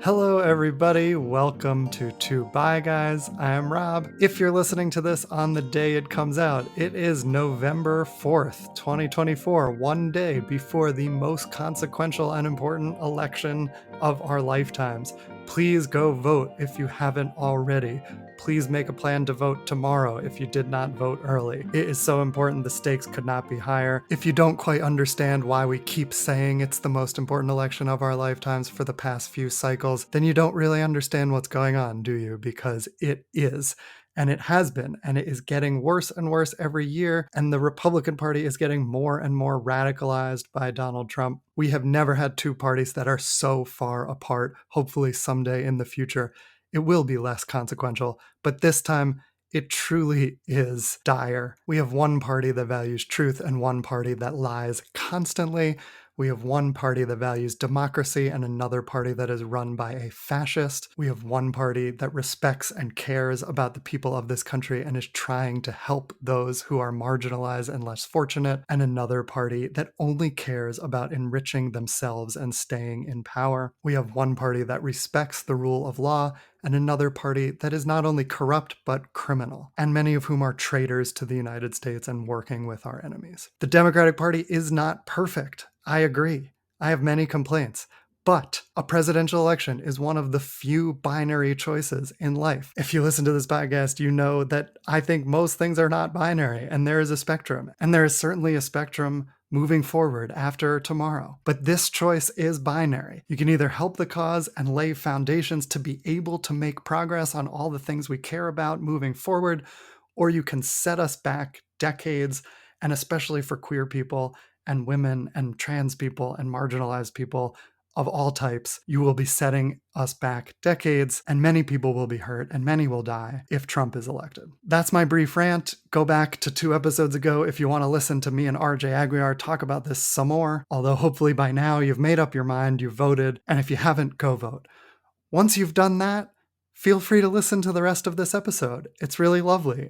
Hello, everybody. Welcome to Two Bye Guys. I am Rob. If you're listening to this on the day it comes out, it is November 4th, 2024, one day before the most consequential and important election of our lifetimes. Please go vote if you haven't already. Please make a plan to vote tomorrow if you did not vote early. It is so important, the stakes could not be higher. If you don't quite understand why we keep saying it's the most important election of our lifetimes for the past few cycles, then you don't really understand what's going on, do you? Because it is. And it has been, and it is getting worse and worse every year. And the Republican Party is getting more and more radicalized by Donald Trump. We have never had two parties that are so far apart. Hopefully, someday in the future, it will be less consequential. But this time, it truly is dire. We have one party that values truth and one party that lies constantly. We have one party that values democracy and another party that is run by a fascist. We have one party that respects and cares about the people of this country and is trying to help those who are marginalized and less fortunate, and another party that only cares about enriching themselves and staying in power. We have one party that respects the rule of law and another party that is not only corrupt but criminal, and many of whom are traitors to the United States and working with our enemies. The Democratic Party is not perfect. I agree. I have many complaints. But a presidential election is one of the few binary choices in life. If you listen to this podcast, you know that I think most things are not binary, and there is a spectrum. And there is certainly a spectrum moving forward after tomorrow. But this choice is binary. You can either help the cause and lay foundations to be able to make progress on all the things we care about moving forward, or you can set us back decades, and especially for queer people and women and trans people and marginalized people of all types, you will be setting us back decades, and many people will be hurt and many will die if Trump is elected. That's my brief rant. Go back to 2 episodes ago if you want to listen to me and RJ Aguiar talk about this some more, although hopefully by now you've made up your mind, you've voted, and if you haven't, go vote. Once you've done that, feel free to listen to the rest of this episode. It's really lovely.